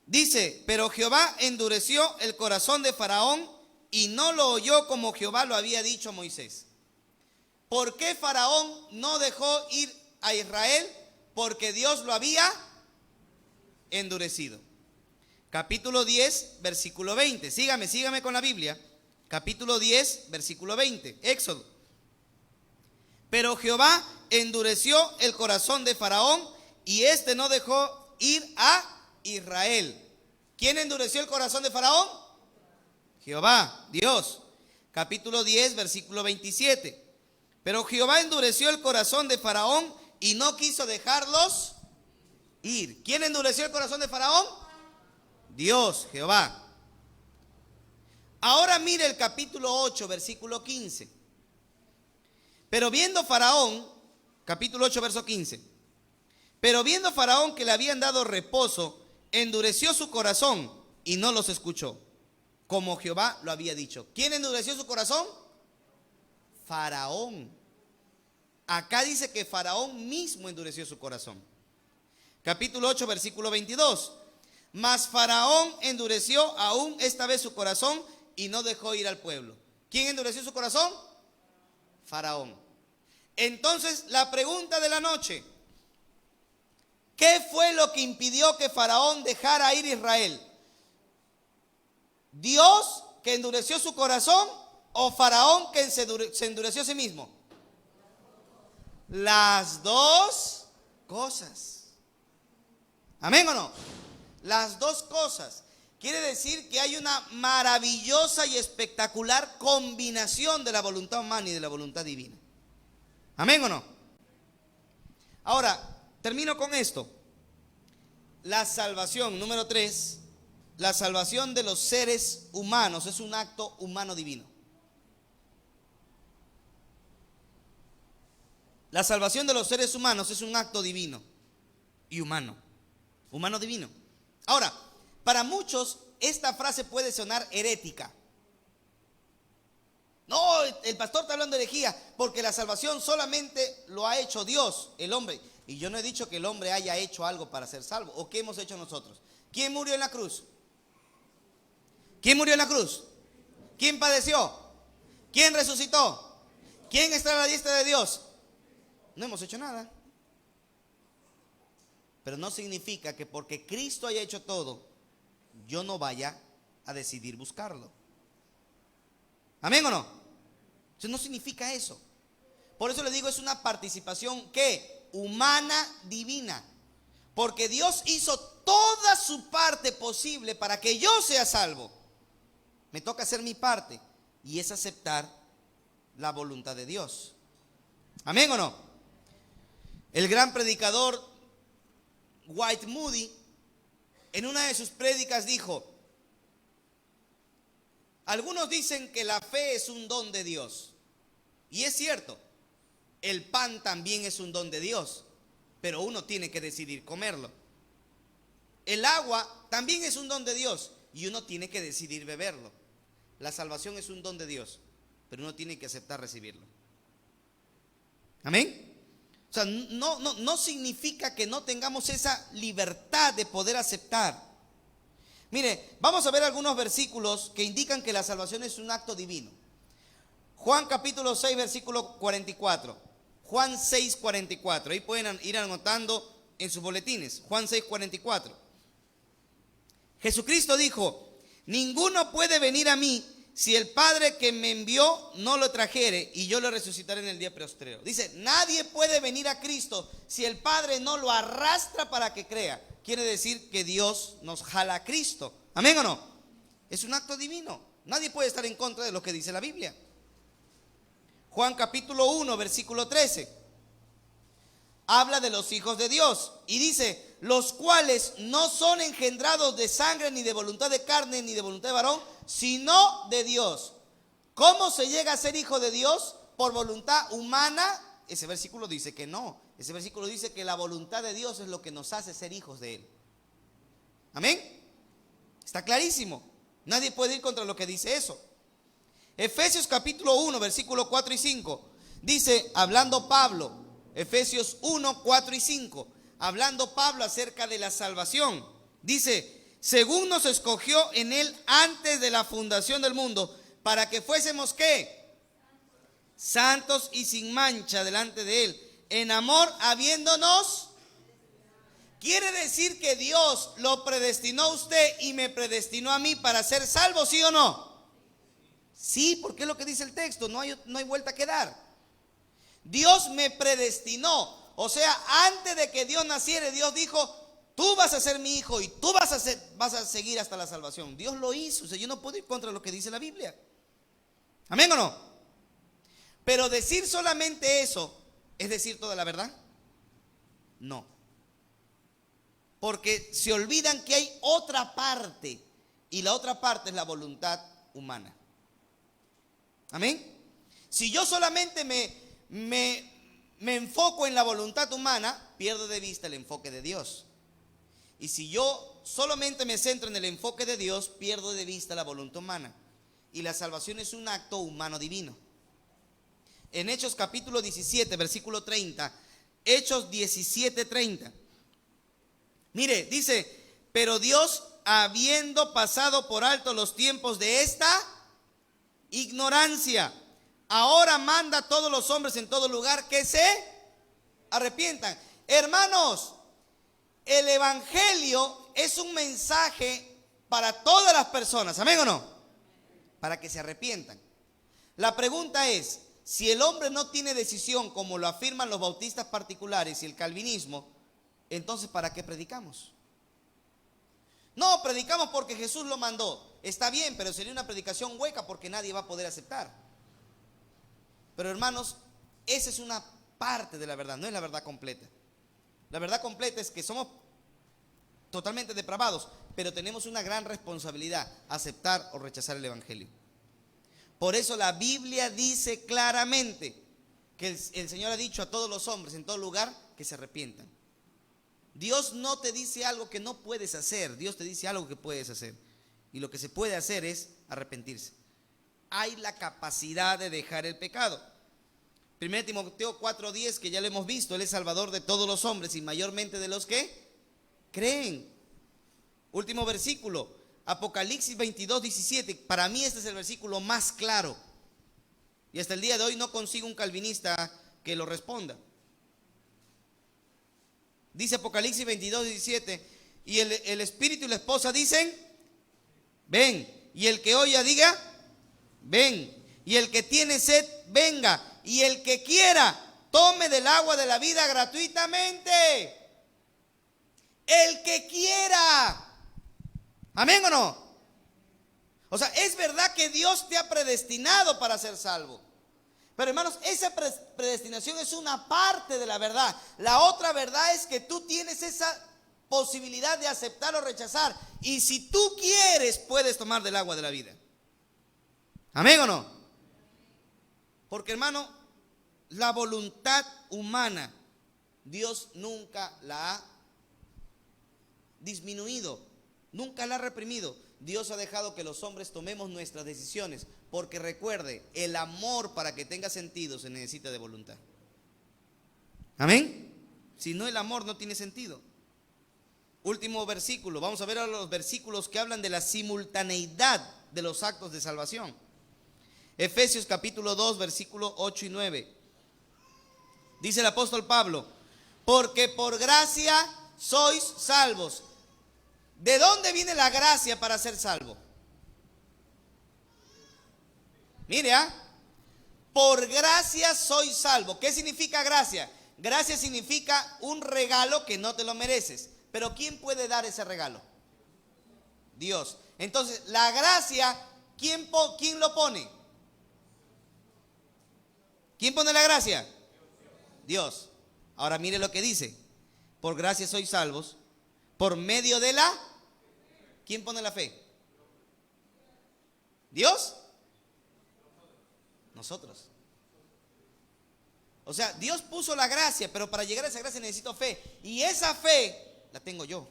Dice, pero Jehová endureció el corazón de Faraón y no lo oyó como Jehová lo había dicho a Moisés. ¿Por qué Faraón no dejó ir a Israel? Porque Dios lo había endurecido. Capítulo 10, versículo 20. Sígame con la Biblia. Capítulo 10, versículo 20. Éxodo. Pero Jehová endureció el corazón de Faraón y éste no dejó ir a Israel. ¿Quién endureció el corazón de Faraón? Jehová, Dios. Capítulo 10, versículo 27. Pero Jehová endureció el corazón de Faraón y no quiso dejarlos ir. ¿Quién endureció el corazón de Faraón? Dios, Jehová. Ahora mire el capítulo 8, versículo 15. Pero viendo Faraón, capítulo 8, verso 15. Pero viendo Faraón que le habían dado reposo, endureció su corazón y no los escuchó, como Jehová lo había dicho. ¿Quién endureció su corazón? Faraón. Acá dice que Faraón mismo endureció su corazón. Capítulo 8, versículo 22. Mas Faraón endureció aún esta vez su corazón y no dejó ir al pueblo. ¿Quién endureció su corazón? Faraón. Entonces, la pregunta de la noche: ¿qué fue lo que impidió que Faraón dejara ir a Israel? ¿Dios que endureció su corazón o Faraón que se endureció a sí mismo? Las dos cosas. ¿Amén o no? Las dos cosas. Quiere decir que hay una maravillosa y espectacular combinación de la voluntad humana y de la voluntad divina. ¿Amén o no? Ahora, termino con esto. La salvación, número 3, la salvación de los seres humanos es un acto humano divino. La salvación de los seres humanos es un acto divino y humano. Humano divino. Ahora, para muchos esta frase puede sonar herética. No, el pastor está hablando de herejía porque la salvación solamente lo ha hecho Dios, el hombre. Y yo no he dicho que el hombre haya hecho algo para ser salvo. ¿O qué hemos hecho nosotros? ¿Quién murió en la cruz? ¿Quién murió en la cruz? ¿Quién padeció? ¿Quién resucitó? ¿Quién está a la diestra de Dios? No hemos hecho nada. pero no significa que porque Cristo haya hecho todo, yo no vaya a decidir buscarlo. ¿Amén o no? Eso no significa eso. Por eso le digo, es una participación ¿qué? Humana, divina. Porque Dios hizo toda su parte posible para que yo sea salvo. Me toca hacer mi parte, y es aceptar la voluntad de Dios. ¿Amén o no? El gran predicador Dwight Moody, en una de sus prédicas dijo: algunos dicen que la fe es un don de Dios. Y es cierto, el pan también es un don de Dios, pero uno tiene que decidir comerlo. El agua también es un don de Dios y uno tiene que decidir beberlo. La salvación es un don de Dios, pero uno tiene que aceptar recibirlo. ¿Amén? O sea, no significa que no tengamos esa libertad de poder aceptar. Mire, vamos a ver algunos versículos que indican que la salvación es un acto divino. Juan capítulo 6, versículo 44. Juan 6, 44. Ahí pueden ir anotando en sus boletines. Juan 6, 44. Jesucristo dijo: ninguno puede venir a mí si el Padre que me envió no lo trajere, y yo lo resucitaré en el día postrero. Dice, nadie puede venir a Cristo si el Padre no lo arrastra para que crea. Quiere decir que Dios nos jala a Cristo. ¿Amén o no? Es un acto divino. Nadie puede estar en contra de lo que dice la Biblia. Juan capítulo 1, versículo 13. Habla de los hijos de Dios y dice: los cuales no son engendrados de sangre, ni de voluntad de carne, ni de voluntad de varón, sino de Dios. ¿Cómo se llega a ser hijo de Dios? ¿Por voluntad humana? Ese versículo dice que no. Ese versículo dice que la voluntad de Dios es lo que nos hace ser hijos de Él. ¿Amén? Está clarísimo. Nadie puede ir contra lo que dice eso. Efesios capítulo 1, versículo 4 y 5. Dice, hablando Pablo, Efesios 1, 4 y 5. Hablando Pablo acerca de la salvación. Dice, según nos escogió en Él antes de la fundación del mundo, para que fuésemos ¿qué? Santos y sin mancha delante de Él, en amor habiéndonos. Quiere decir que Dios lo predestinó a usted y me predestinó a mí para ser salvo, ¿sí o no? Sí, porque es lo que dice el texto, no hay vuelta que dar. Dios me predestinó, o sea, antes de que Dios naciera, Dios dijo: tú vas a ser mi hijo y tú vas a seguir hasta la salvación. Dios lo hizo, o sea, yo no puedo ir contra lo que dice la Biblia. ¿Amén o no? Pero decir solamente eso, ¿es decir toda la verdad? No. Porque se olvidan que hay otra parte, y la otra parte es la voluntad humana. ¿Amén? Si yo solamente me enfoco en la voluntad humana, pierdo de vista el enfoque de Dios. Y si yo solamente me centro en el enfoque de Dios, pierdo de vista la voluntad humana. Y la salvación es un acto humano divino. En Hechos capítulo 17, versículo 30. Hechos 17, 30. Mire, dice: pero Dios, habiendo pasado por alto los tiempos de esta ignorancia, ahora manda a todos los hombres en todo lugar que se arrepientan. Hermanos, el evangelio es un mensaje para todas las personas, ¿amén o no? Para que se arrepientan. La pregunta es, si el hombre no tiene decisión, como lo afirman los bautistas particulares y el calvinismo, entonces ¿para qué predicamos? No, predicamos porque Jesús lo mandó. Está bien, pero sería una predicación hueca porque nadie va a poder aceptar. Pero hermanos, esa es una parte de la verdad, no es la verdad completa. La verdad completa es que somos totalmente depravados, pero tenemos una gran responsabilidad: aceptar o rechazar el evangelio. Por eso la Biblia dice claramente que el Señor ha dicho a todos los hombres en todo lugar que se arrepientan. Dios no te dice algo que no puedes hacer, Dios te dice algo que puedes hacer. Y lo que se puede hacer es arrepentirse. Hay la capacidad de dejar el pecado. 1 Timoteo 4:10, que ya lo hemos visto, Él es salvador de todos los hombres y mayormente de los que creen. Último versículo, Apocalipsis 22:17. Para mí este es el versículo más claro. Y hasta el día de hoy no consigo un calvinista que lo responda. Dice Apocalipsis 22:17. Y el espíritu y la esposa dicen, ven. Y el que oya diga, ven. Y el que tiene sed, venga. Y el que quiera, tome del agua de la vida gratuitamente. El que quiera. ¿Amén o no? O sea, es verdad que Dios te ha predestinado para ser salvo. Pero hermanos, esa predestinación es una parte de la verdad. La otra verdad es que tú tienes esa posibilidad de aceptar o rechazar. Y si tú quieres, puedes tomar del agua de la vida. ¿Amén o no? Porque hermano, la voluntad humana, Dios nunca la ha disminuido, nunca la ha reprimido. Dios ha dejado que los hombres tomemos nuestras decisiones, porque recuerde, el amor para que tenga sentido se necesita de voluntad. Amén. Si no, el amor no tiene sentido. Último versículo, vamos a ver ahora los versículos que hablan de la simultaneidad de los actos de salvación. Efesios capítulo 2, versículo 8 y 9. Dice el apóstol Pablo, porque por gracia sois salvos. ¿De dónde viene la gracia para ser salvo? Mire, por gracia soy salvo. ¿Qué significa gracia? Gracia significa un regalo que no te lo mereces. Pero ¿quién puede dar ese regalo? Dios. Entonces, la gracia, ¿quién lo pone? ¿Quién pone la gracia? Dios. Ahora mire lo que dice. Por gracia sois salvos. Por medio de la... ¿Quién pone la fe? ¿Dios? Nosotros. O sea, Dios puso la gracia, pero para llegar a esa gracia necesito fe. Y esa fe la tengo yo.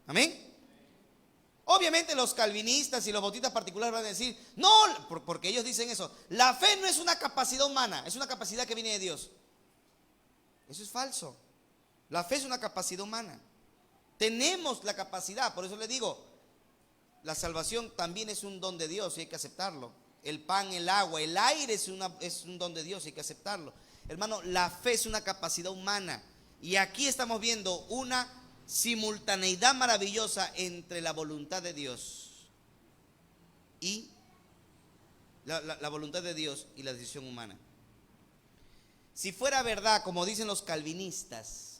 Amén. Obviamente los calvinistas y los bautistas particulares van a decir, no, porque ellos dicen eso. La fe no es una capacidad humana, es una capacidad que viene de Dios. Eso es falso. La fe es una capacidad humana. Tenemos la capacidad, por eso le digo, la salvación también es un don de Dios y hay que aceptarlo. El pan, el agua, el aire es un don de Dios y hay que aceptarlo. Hermano, la fe es una capacidad humana. Y aquí estamos viendo una simultaneidad maravillosa entre la voluntad de Dios y la voluntad de Dios y la decisión humana. Si fuera verdad, como dicen los calvinistas,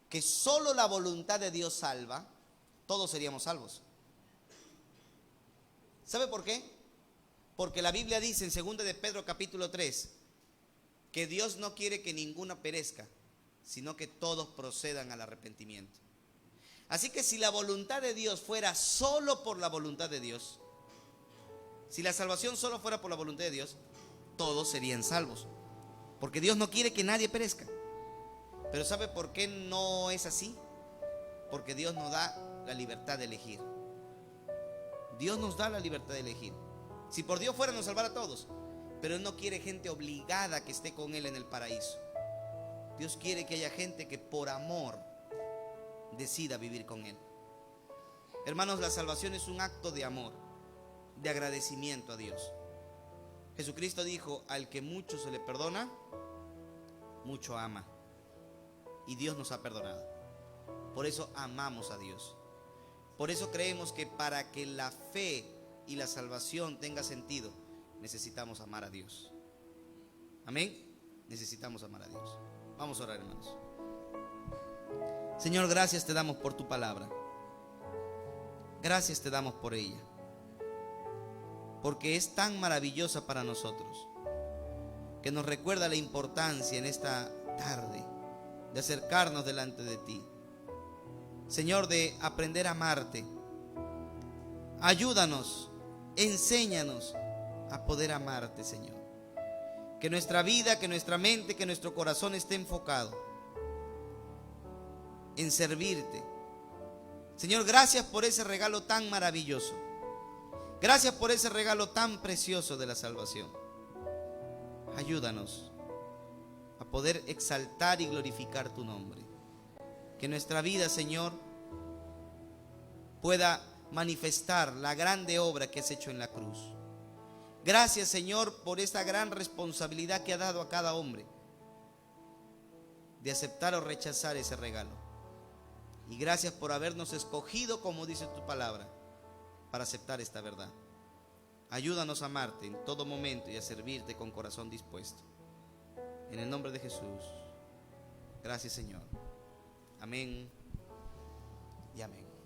que solo la voluntad de Dios salva, todos seríamos salvos. ¿Sabe por qué? Porque la Biblia dice en 2 de Pedro capítulo 3 que Dios no quiere que ninguno perezca, sino que todos procedan al arrepentimiento. Así que si la voluntad de Dios fuera solo por la voluntad de Dios, si la salvación solo fuera por la voluntad de Dios, todos serían salvos. Porque Dios no quiere que nadie perezca. Pero ¿sabe por qué no es así? Porque Dios nos da la libertad de elegir. Dios nos da la libertad de elegir. Si por Dios fuera, nos salvara a todos. Pero Él no quiere gente obligada que esté con Él en el paraíso. Dios quiere que haya gente que por amor decida vivir con Él. Hermanos, la salvación es un acto de amor, de agradecimiento a Dios. Jesucristo dijo, al que mucho se le perdona, mucho ama. Y Dios nos ha perdonado. Por eso amamos a Dios. Por eso creemos que para que la fe y la salvación tenga sentido, necesitamos amar a Dios. Amén. Necesitamos amar a Dios. Vamos a orar, hermanos. Señor, gracias te damos por tu palabra. Gracias te damos por ella. Porque es tan maravillosa para nosotros, que nos recuerda la importancia en esta tarde de acercarnos delante de ti. Señor, de aprender a amarte. Ayúdanos, enséñanos a poder amarte, Señor. Que nuestra vida, que nuestra mente, que nuestro corazón esté enfocado en servirte. Señor, gracias por ese regalo tan maravilloso. Gracias por ese regalo tan precioso de la salvación. Ayúdanos a poder exaltar y glorificar tu nombre. Que nuestra vida, Señor, pueda manifestar la grande obra que has hecho en la cruz. Gracias, Señor, por esta gran responsabilidad que ha dado a cada hombre. de aceptar o rechazar ese regalo. Y gracias por habernos escogido, como dice tu palabra, para aceptar esta verdad. Ayúdanos a amarte en todo momento y a servirte con corazón dispuesto. En el nombre de Jesús. Gracias, Señor. Amén y amén.